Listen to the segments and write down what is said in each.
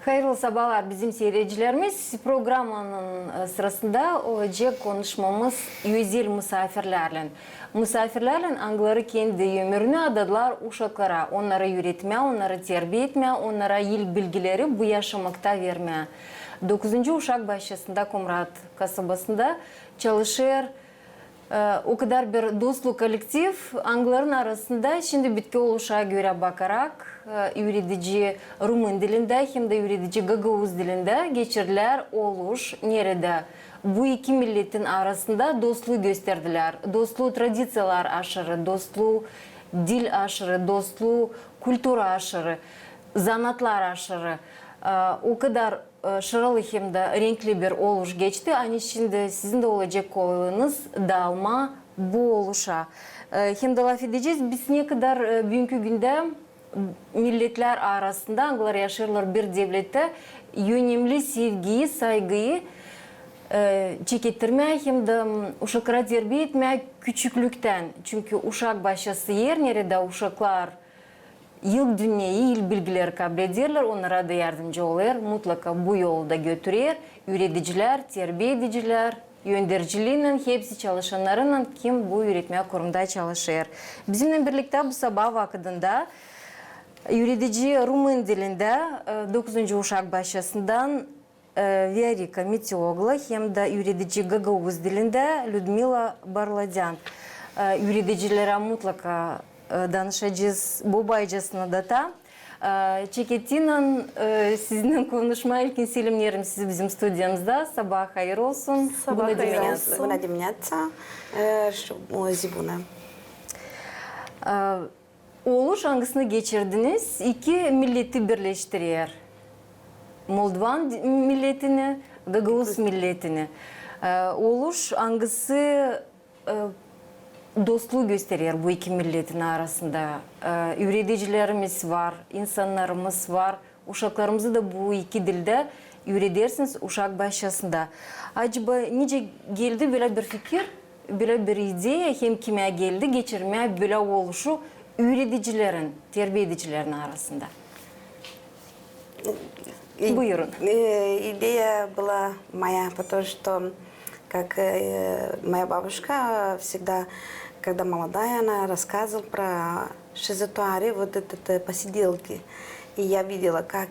Hayırlı sabahlar bizim seyircilerimiz. Programının sırasında olacak konuşmamız yüzel misafirlerle. Misafirlerle angları kendi ömrünü adadılar uşaklara. Onlara öğretmeye, onlara terbiye etmeye, onlara ilk bilgileri bu yaşamakta vermeye. 9. Uşak Bahçesi'nde Kumrat kasabasında çalışır. O kadar bir dostlu kolektif angların arasında şimdi bitki oluşa göre bakarak üretici Rumun dilinde hem de üretici Gagavuz dilinde geçiriler oluş nerede? Bu iki milletin arasında dostluğu gösterdiler. Dostluğu tradisiyalar aşırı, dostluğu dil aşırı, dostluğu kültür aşırı, zanatlar aşırı. O kadar şıralı hem de renkli bir oluş geçti. Hani şimdi sizin de olacak kolayınız dalma bu oluşa. Hem de laf edeceğiz. Biz ne kadar bugünkü günde milletler arasında Anglar yaşarlar bir devlette önemli sevgiyi, saygıyı çekettirmeye hem de uşaklara terbiye etmeye küçüklükten. Çünkü uşak başası yer nerede uşaklar yıl dünyayı, yıl bilgileri kabul ederler, onlara da yardımcı olur. Mutlaka bu yolda götürür. Üreticiler, terbiye ediciler, yöndericiliğinin hepsi çalışanlarının kim bu üretmeye kurumda çalışır. Bizimle birlikte bu sabah vakitinde üretici Rumun dilinde 9. Uşak Bahçesi'nden Verika Meteoglu hem de üretici Gagavuz dilinde Ludmila Barladyan. Üreticilere mutlaka danışacağız bu baycasına data. Çeketinin sizinle konuşma ilkin selimlerim sizi bizim stüdyomuzda. Sabah hayır olsun. Sabah hayır olsun. Buna dimineața o zi bună. Oluş hangisini geçirdiniz? İki milleti birleştiriyor. Moldovan milletini, Gagavuz milletini. Oluş hangisi dostluğu gösteriyor bu iki milletin arasında. Üreticilerimiz var, insanlarımız var. Uşaklarımızı da bu iki dilde üretirsiniz Uşak Bahçesi'nde. Acaba nice geldi böyle bir fikir, böyle bir ideya hem kime geldi geçirmeye böyle oluşu üreticilerin, terbiye edicilerin arasında? Buyurun. Идея была моя, потому что, как моя бабушка всегда, когда молодая, она рассказывала про шизотуари, вот это посиделки. И я видела, как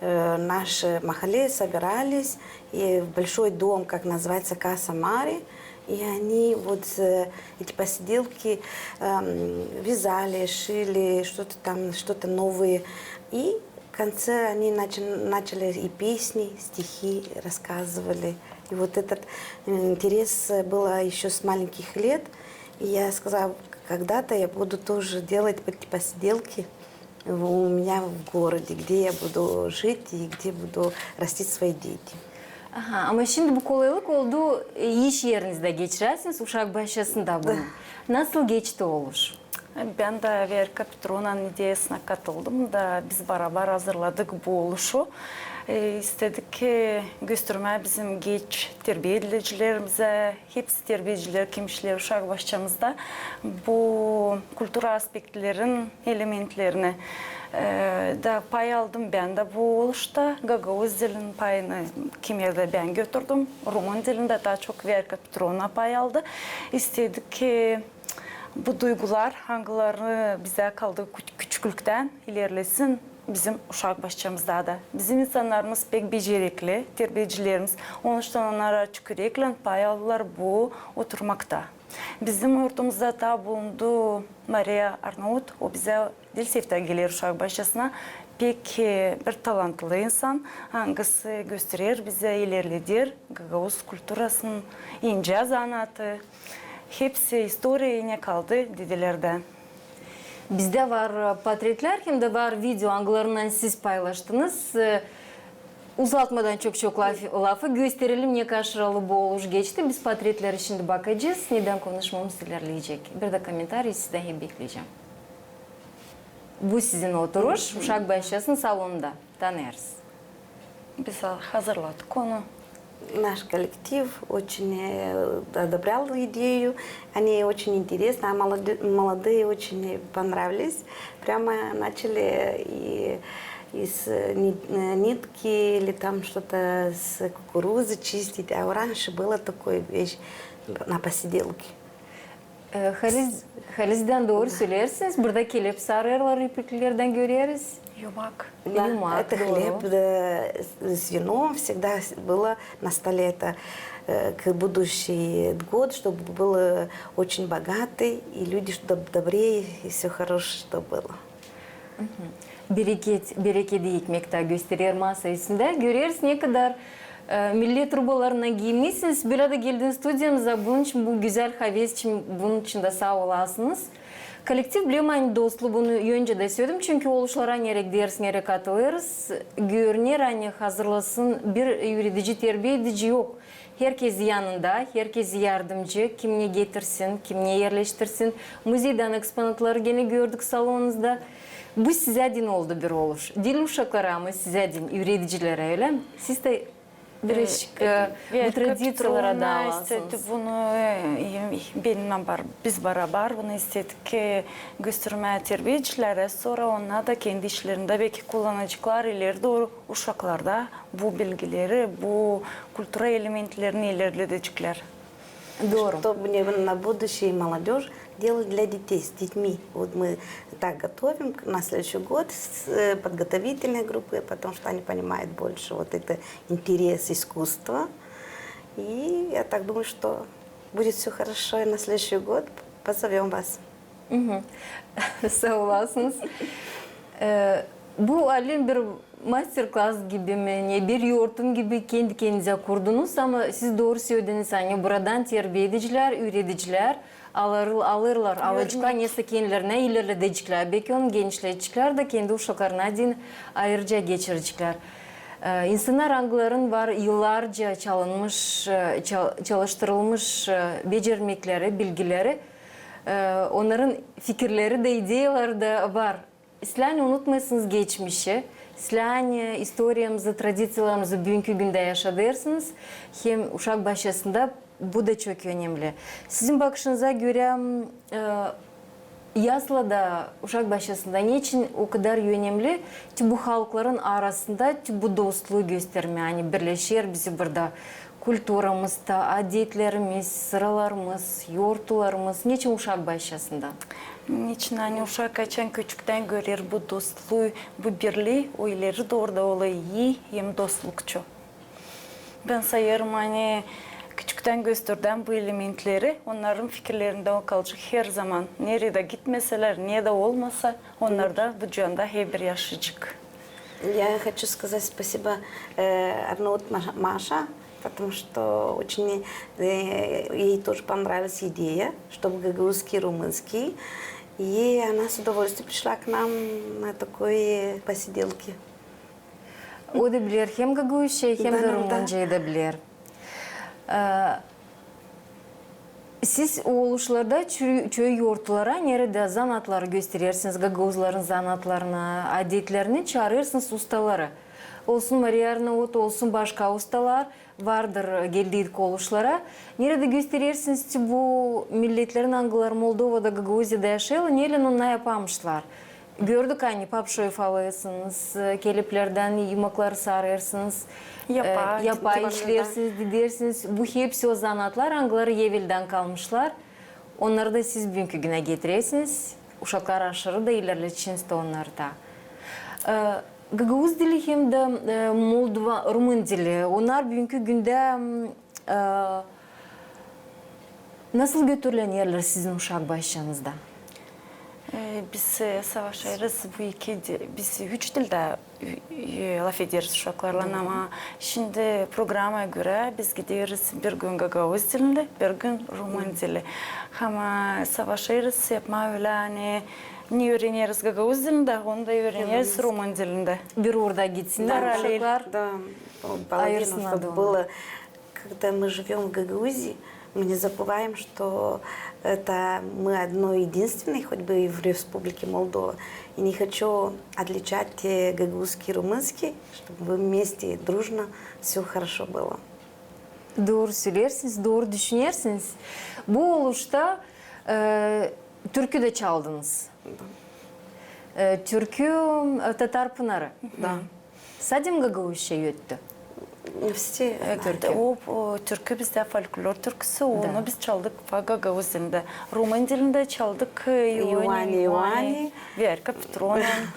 наши махале собирались и в большой дом, как называется, Каса Мари. И они вот эти посиделки вязали, шили, что-то там, что-то новое. И в конце они начали и песни, стихи рассказывали. И вот этот интерес был еще с маленьких лет. И я сказала, когда-то я буду тоже делать эти посиделки у меня в городе, где я буду жить и где буду растить свои дети. Aha, ama şimdi bu kolaylık oldu, iş yerinizde geçirersiniz, Uşak Bahçesi'nde bunu. Nasıl geçti oluş? Ben de Verika Petrona'nın ideyasına katıldım da biz beraber hazırladık bu oluşu. İstedik ki göstermeye bizim genç terbiye edicilerimize, hepsi terbiyeciler, kimişler Uşak Bahçemizde bu kültür aspektlerin elementlerini da pay aldım ben de bu oluşta. Gagavuz dilinin payını kimyada ben götürdüm. Rumun dilinde daha çok Verika Petrona pay aldı. İstedik ki bu duygular hangileri bize kaldı küçüklükten ilerlesin bizim Uşak Bahçemizde de. Bizim insanlarımız pek becerikli, terbiyecilerimiz. Onun için onlara tükürekle pay aldılar bu oturmakta. Bizim yurtumuzda da bulundu Maria Arnavut. O bize dil sevdagelir Uşak Bahçesi'ne. Pek bir talantlı insan. Hangisi gösterir bize ilerledir. Gagavuz kültürasının ince zanatı. Hepsi historiye kaldı dedilerden. Bizde var portretler hem de var video anglarından siz paylaştınız. Uzatmadan çok lafı gösterelim ne karşılalı bu oluş geçti. Biz portretlere şimdi bakacağız. Neden konuşmamız ilerleyecek. Bir de komentarı sizden bekleyeceğim. Bu sizin oturuş Uşak Bahçesi'nin salonunda. Tanırız. Biz hazırladık onu. Наш коллектив очень одобрял идею, они очень интересны, а молодые очень понравились. Прямо начали и из нитки или там что-то с кукурузы чистить. А раньше была такая вещь на посиделке. Haliz'den doğru söylersiniz. Burada kelep sarılar ipliklerden görüyoruz. Юмак. Да, Юмак, это хлеб с вином всегда было на столе. Это к будущий год, чтобы был очень богатый, и люди, чтобы добрее, и все хорошее, что было. Bereketli ekmekte gösterir masa üstünde. Görüyoruz ne kadar millet rubalarına giymişsiniz. Bir arada geldiniz stüdyomuza. Bunun için, bu güzel haves için, bunun için de sağ olasınız. Kolektif Bleman dostluğu bunu önce de söyledim. Çünkü oluşlara nerek dersine katılırız. Görünür hani hazırlasın bir yürütücü, terbiye edici yok. Herkes yanında, herkes yardımcı. Kim ne getirsin, kim ne yerleştirsin. Müzeyden eksponatları gene gördük salonunuzda. Bu size din oldu bir olur. Dil uşakları ama size din, üreticilere öyle mi? Siz de birazcık bu tradisiyalara da alasınız. Bunu benimle biz beraber bunu istedik göstermeye terbiyecilere, sonra onlar da kendi işlerinde belki kullanacaklar ileride uşaklarda bu bilgileri, bu kültürel elementlerini ilerletecekler. Doğru. Чтобы на будущее молодежь делать для детей, с детьми. Вот мы так готовим на следующий год с подготовительной группой, потому что они понимают больше вот это интерес искусства. И я так думаю, что будет все хорошо, и на следующий год позовем вас. Sağ olasınız. Bu alim bir masterclass gibi mi, ne bir yoğurtum gibi kendi kendinize kurdunuz ama siz doğru söylediniz. Hani buradan terbiye ediciler, üreticiler alırlar, alacaklar, neyse kendilerine ilerletecekler. Belki onun gençleşecekler de kendi uşaklarına din ayrıca geçirecekler. İnsanlar angların var yıllarca çalınmış, çalıştırılmış becermekleri, bilgileri. Onların fikirleri de, ideyaları da var. Sizler unutmayasınız geçmişi. Sizler historiyamızı, tradisiyalarımızı bugünkü günde yaşadığınız. Hem uşak başlasında bu da çok önemli. Sizin bakışınıza göre Yasla'da uşak başlasında niçin o kadar önemli? Bu halkların arasında bu dostluğu gösterme. Yani birleşir bizi burada. Kültürümüzde, adetlerimiz, sıralarımız, yoğurtlarımız niçin uşak başlasında? Niçin hani uşak kaçan küçükten görür bu dostluğu, bu birliği, o ileri doğru da olayı iyi, hem dostlukçu. Ben sayarım hani küçükten gösterden bu elementleri, onların fikirlerinde o kalacak her zaman. Nerede gitmeseler, ne de olmasa, onlar da bu canda hep bir yaşayacak. Я хочу сказать спасибо Арнаут Маша, потому что очень ей тоже понравилась идея, чтобы гагаузский, румынский. И она с удовольствием пришла к нам на такой посиделке. O da bilir hem Gagavuzca hem de Rumunca da bilir. Siz o oluşlarda köy yoğurtlara nerede zanatları gösterirsiniz, Gagavuzların zanatlarını, adetlerini çağırırsınız ustaları. Olsun Maria Arnavut, olsun başka ustalar vardır geldiği oluşlara. Nerede gösterirsiniz ki bu milletlerin angılar Moldova'da, Gagavuzya'da yaşıyor, neyle ne yapamışlar? Gördük hani papşoyuf alıyorsunuz, keleplerden yumakları sarıyorsunuz, yapay işlersiniz, didersiniz. Bu hepsi o zanatlar, angıları evvelden kalmışlar. Onları da siz bugünkü güne getirirsiniz. Uşaklar aşırı da ilerletişiniz de onları da. Gagavuz dili hem de Moldova, Rumun dili. Onlar bugünkü günde nasıl götürülen sizin uşak başınızda? Biz savaşırız bu iki, biz üç dilde laf ederiz uşaklarla ama şimdi programa göre biz gidiyoruz bir gün Gagavuz dilinde, bir gün Rumun dili. Ama savaşırız yapma öyle hani ne öğreniyoruz Gagavuz dilinde, onu da öğreniyoruz Rumun dilinde. Bir orada gitsinler uşaklar. Да, половину, чтобы было, когда мы живем в Гагаузии, мы не забываем, что это мы одно единственное, хоть бы и в Республике Молдова. И не хочу отличать гагаузский и румынский, чтобы вместе дружно все хорошо было. Doğru söylersiniz, doğru düşünürsünüz. Bu oluşta türkü de çaldınız. Түркі татар пынары. Да. Садим гагаушя өтті. Все Түркі. О, түркі бізде фольклор түркісі, оны біз чалдық фагага өзінде. Румын тілінде чалдық Иоанни, Иоанни, Верка Петронан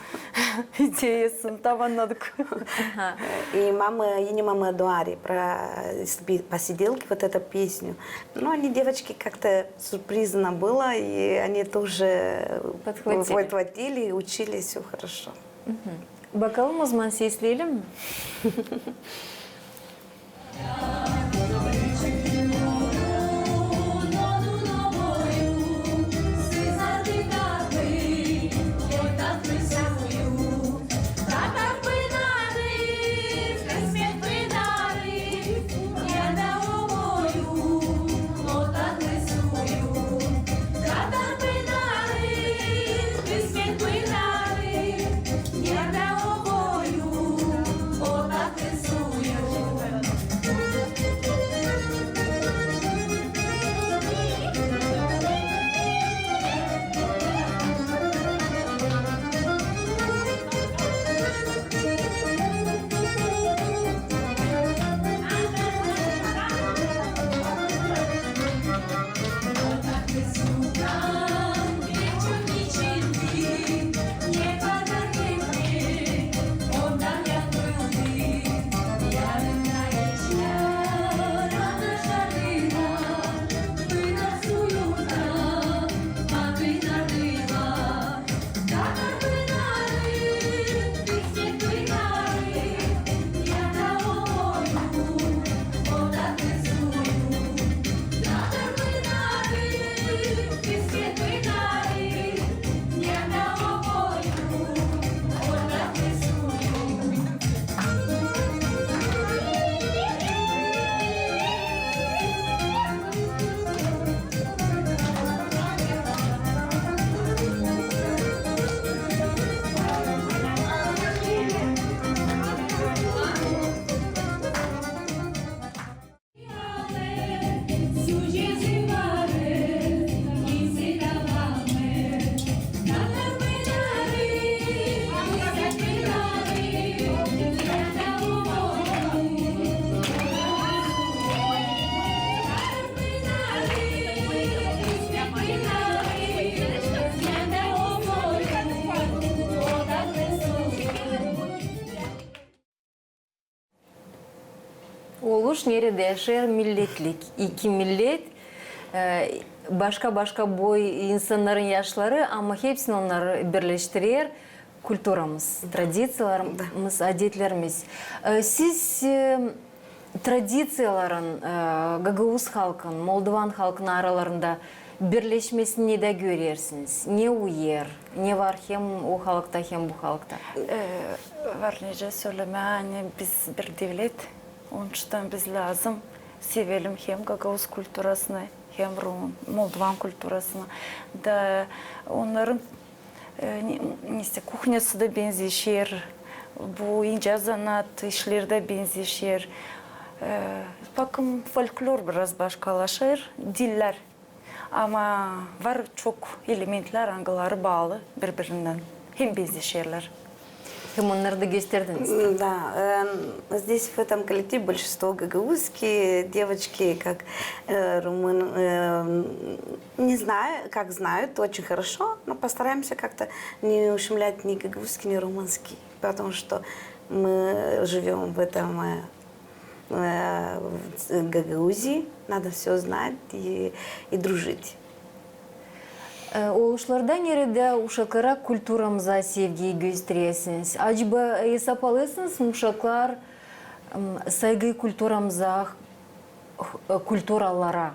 идеясын табанладық. И мама, и не мама Дуари про посиделки, вот эту песню. Ну, они, девочки, как-то сюрпризно было, и они тоже подхватили и учились, все хорошо. Bakalım o zaman sesleyelim mi? Oluş nerede yaşar milletlik. İki millet başka boy insanların yaşları ama hepsini onları birleştirir. Kültürümüz, tradisiyalarımız, adetlerimiz. Siz tradisiyaların Gagavuz halkın, Moldovan halkın aralarında birleşmesini de görürsünüz. Ne uyar, ne var hem o halkta hem bu halkta? Var nece söyleme, hani biz bir devlet. Onun için biz lazım sevelim hem Gagavuz kültürasını hem Moldovan kültürasını da onların kuhnyası da benzeşir, bu ince zanat işleri de benzeşir. Bakın folklor biraz başkalaşır, diller ama var çok elementler, angaları bağlı birbirinden hem benzeşirler. Hem onları da gösterdiniz. Да, здесь в этом коллективе большинство гагаузские девочки, как не знаю, как знают, очень хорошо, но постараемся как-то не ущемлять ни гагаузский, ни румынский, потому что мы живем в этом Гагаузии, надо все знать и дружить. Oluşlarda nerede uşaklara kültürümüze sevgiyi gösterirsiniz? Acaba hesap alırsınız uşaklar saygı kültürümüze, külturalara,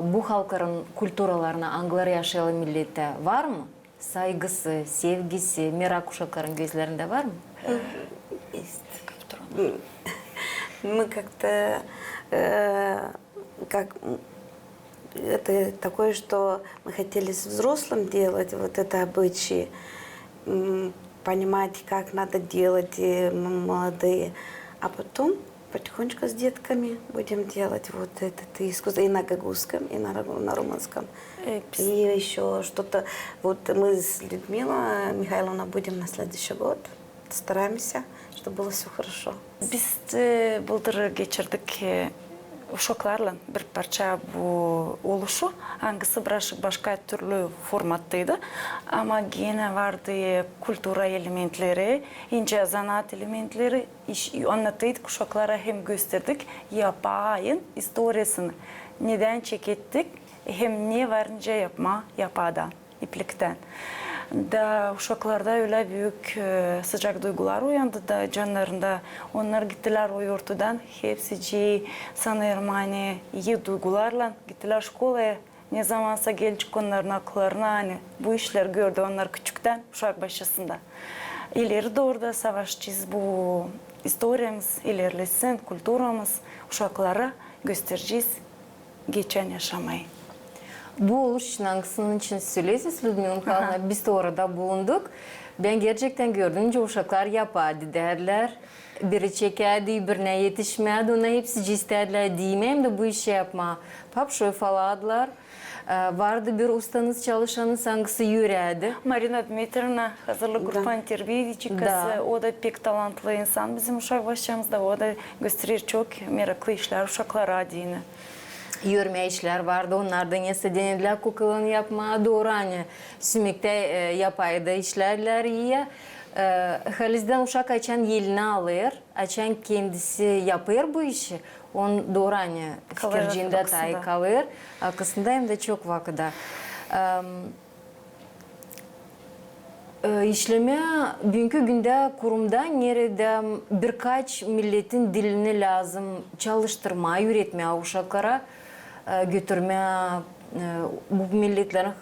bu halkların külturalarına Anglara yaşayan millete var mı? Saygısı, sevgisi, merak uşakların gözlerinde var mı? Мы как-то это такое, что мы хотели с взрослым делать, вот это обычаи, понимать, как надо делать молодые. А потом потихонечку с детками будем делать вот этот искусство и на гагузском, и на румынском. И еще что-то, вот мы с Людмилой Михайловной будем на следующий год. Стараемся, чтобы было все хорошо. Biz былтыр geçirdik uşaklarla bir parça bu oluşu. Hangisi birazcık başka türlü formattaydı. Ama gene vardı kultura elementleri, ince zanaat elementleri. Anlatıyorduk uşaklara hem gösterdik. Yapayın historisini neden çekettik hem ne varınca yapadan, iplikten. Da uşaklarda öyle büyük sıcak duygular uyandı da canlarında. Onlar gittiler o yurttan. Hepsi sanırım hani iyi duygularla gittiler şkolaya. Ne zamansa gelecek onların akıllarına hani bu işler gördü onlar küçükten uşak başında. İleri doğru da savaşacağız bu historiyamız ilerlesin, kulturamız uşaklara göstereceğiz geçen yaşamayı. Bu oluş için hangisinin için söyleyesiz Людмила Михайловна? Biz de orada bulunduk. Ben gerçekten gördüm ki uşaklar yapardı derler. Biri çekerdi, birine yetişmedi. Ona hepsi istediler diyeyim de bu işi yapma. Papşoy faladılar. Vardı bir ustanız çalışanız hangisi yürüyordu. Marina Dmitrievna hazırlık grupan terbiyeci kızı. O da pek talantlı insan. Bizim uşak başımızda o da gösterir çok meraklı işler uşaklara adını. Yürüme işler vardı. Onlardan yasa denediler kukulunu yapmaya doğru hani sümükte yapaydı işlerler iyi. Halizden uşak açan yeline alır. Açan kendisi yapıyor bu işi. On doğru hani fikircinde tay kalır. Arkasında hem de çok vakıda. İşleme bugünkü günde kurumda nerede birkaç milletin dilini lazım çalıştırma, üretmeye uşaklara götürmeye bu milletlerin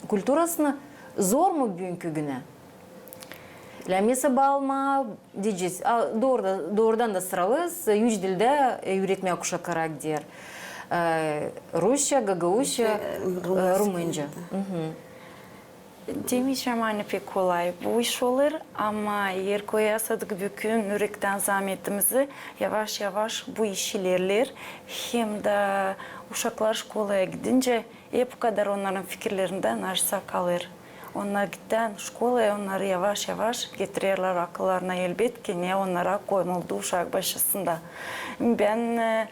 kulturasını zor mu bugünkü güne? Lemese bağlama diyeceğiz. Doğrudan da sıralız. Üç dilde üretmeye uşaklara gider. Rusça, Gagauşça, Rumunca. Demeyeceğim hani pek kolay bu iş olur ama yer koyarsadık bütün yürekten zahmetimizi yavaş yavaş bu iş ilerler. Hem de uşaklar şkolaya gidince hep kadar onların fikirlerinden aşağı kalır. Onlar giden şkolaya onları yavaş yavaş getirirler akıllarına elbet ki ne onlara koyuldu uşak başında. Ben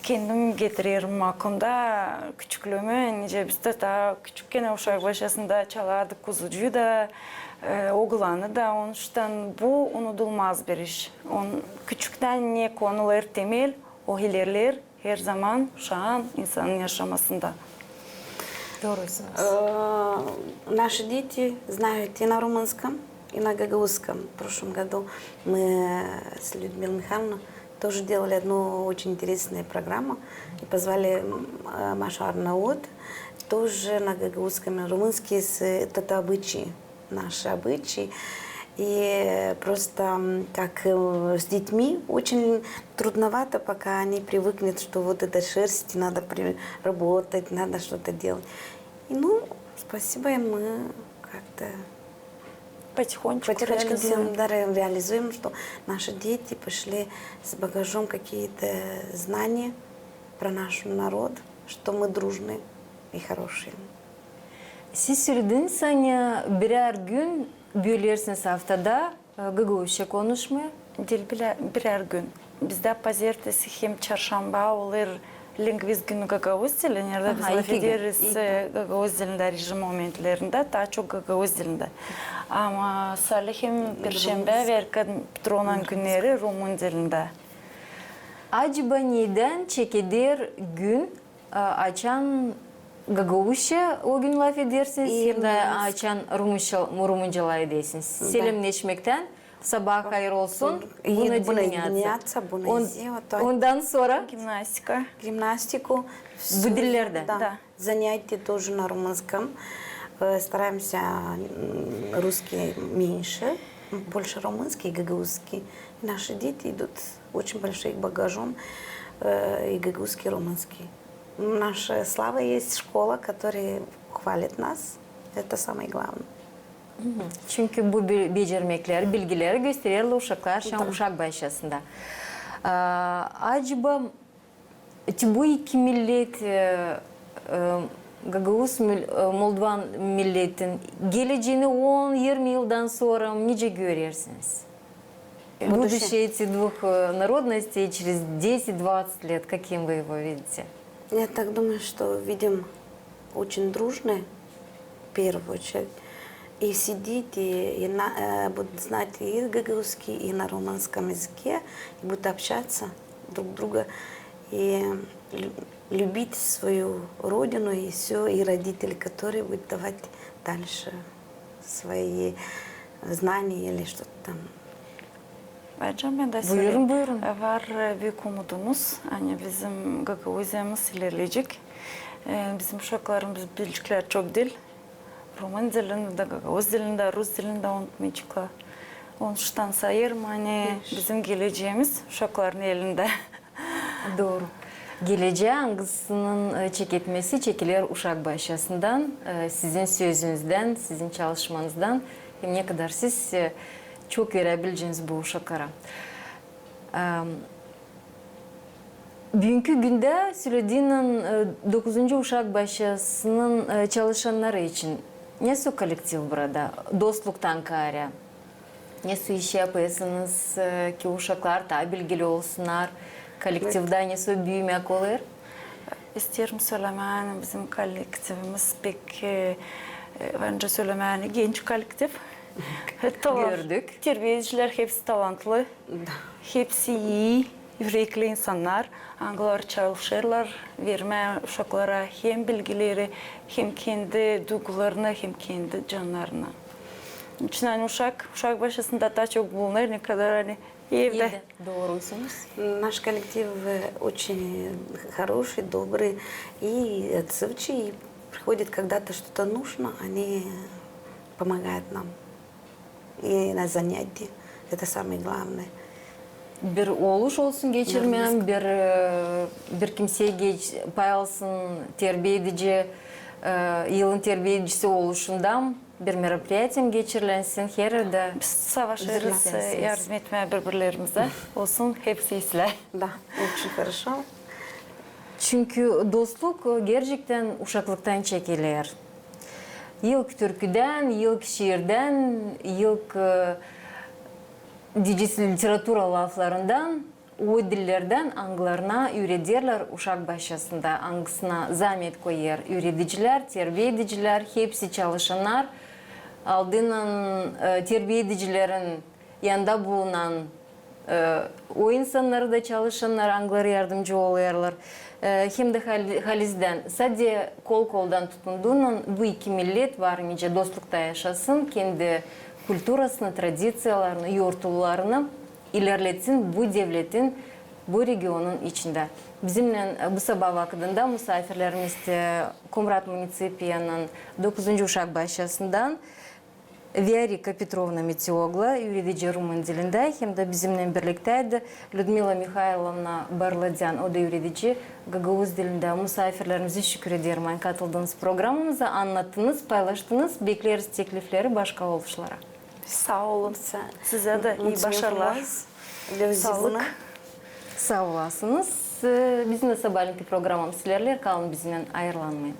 kendim getiririm aklımda küçüklüğümü, nice biz de daha küçükken uşak başında çalardık kuzucuyu da, oğlanı da, onun için bu unutulmaz bir iş. Küçükten ne konular temel, o ilerler her zaman uşağın insanın yaşamasında. Doğrusunuz. Наши дети знают и на румынском, и на гагаузском. В прошлом году мы с Людмилой Михайловной тоже делали одну очень интересную программу и позвали Машу Арнаут, тоже на гагаузском и румынский, это обычаи, наши обычаи. И просто как с детьми очень трудновато, пока они привыкнут, что вот этой шерсти надо работать, надо что-то делать. И ну, спасибо им, мы как-то Потихонечку реализуем, что наши дети пошли с багажом какие-то знания про наш народ, что мы дружные и хорошие. Siz söylediniz hani birer gün bölersiniz haftada Gagauşça konuşmaya. Dil birer gün. Bizde pazartesi hem çarşamba olur lingvist günü Gagauz dili. Nerede biz laf ederiz Gagauz dilinde rejim momentlerinde, daha çok Gagauz dilinde. Ama salı hem perşembe ve Petronan günleri Rumun dilinde. Acaba neden çekilir gün açan Gagauşça o gün laf edersiniz hem de açan Rumuncalı edersiniz. Selamleşmekten sabah hayır olsun. Bunu dinleyatsa. Ondan sonra Гимнастику. Bu dillerde. Да. Занятия тоже на румынском. Стараемся русский меньше, больше румынский и гагаузский. Наши дети идут очень большим багажом и гагаузский, и румынский. Наша слава есть школа, которая хвалит нас. Это самое главное. Çünkü bu becermekler, bilgileri gösterirler uşaklar, uşak başlasında. Acaba bu iki millet Gagavuz Moldovan milletin geleceğini 10-20 yıldan sonra nece görürsünüz? Будущее этих двух народностей через 10-20 лет, каким вы его видите? Я так думаю, что видим очень дружные, в первую очередь. И сидит, будут знать и гагаузский, и на румынском языке, и будут общаться друг друга, и любить свою родину, и все, и родители, которые будут давать дальше свои знания или что-то там. Ben de Buyurun, buyurun. Var büyük umudumuz. Hani bizim Gagauziyamız ilerleyecek. Bizim uşaklarımız bilecekler çok dil. Roman dilinde, Gagavuz dilinde, Rus dilinde unutmayacaklar. Onuştan sayırım hani bizim geleceğimiz uşakların elinde. Doğru. Geleceğe hangısının çeketmesi çekilir uşak başlasından, sizin sözünüzden, sizin çalışmanızdan ne kadar siz çok verebileceğiniz bu uşaklara. Bugünkü günde söylediğinin 9. uşak başlasının çalışanları için ne su kolektif burada? Dostluktan kare. Ne su iş yapıyorsunuz ki uşaklar daha bilgili olsunlar? Kolektifde ne su büyümek olur? İsterim söylemeyi bizim kolektifimiz pek bence söylemeyi genç kolektif. Gördük. Terbiyeciler hepsi talantlı. Hepsi iyi, yürekli insanlar. Anglar çalışırlar, verme uşaklara hem bilgileri, hem kendi duygularını, hem kendi canlarını. İçin hani uşak başında daha çok bulunur, ne kadar hani evde. Doğrusunuz. Наш коллектив очень хороший, добрый и отзывчивый. И приходит когда-то что-то нужно, они помогают нам. И на занятия. Это самое главное. Bir oluş olsun geçirmeyen, bir kimseye pay alsın, terbiye edici, yılın terbiye edicisi oluşundan bir merapриятием geçirilensin. Her yerde Biz savaşırız, yardım etmeye birbirlerimize. Olsun hepsi iyiler. Да, очень хорошо. Çünkü dostluk gerçekten uşaklıktan çekilir. İlk türküden, ilk şiirden, ilk dicisi literatura laflarından, o dillerden anglarına öğretirler uşak başlasında. Angısına zahmet koyar. Öğreticiler, terbiye ediciler, hepsi çalışanlar. Aldığının terbiye edicilerin yanında bulunan o insanları da çalışanlar anglara yardımcı oluyorlar. Hem de halizden, sadece koldan tutunduğunun bu iki millet var nice dostlukta yaşasın, kendi kültürasını, tradisiyalarını, yortullarını ilerletsin bu devletin, bu regionun içinde. Bizimle bu sabah vakitinde misafirlerimiz de Kumrat Municipiyanın 9. uşak başlasından Viorika Petrovna Meteogla, yürütici Rumun dilinde, hem de bizimle birlikteydi Людмила Mikhailovna Barladyan, o da yürütici Gagavuz dilinde. Misafirlerimize şükür ederim. Katıldığınız programımıza, anlattınız, paylaştınız. Bekleriz teklifleri başka oluşlara. Sağ olun. Size de iyi başarılar. Sağlık. Sağ olasınız. Bizimle sabahleyin programımız sizlerle kalın, bizimle ayrılanmayın.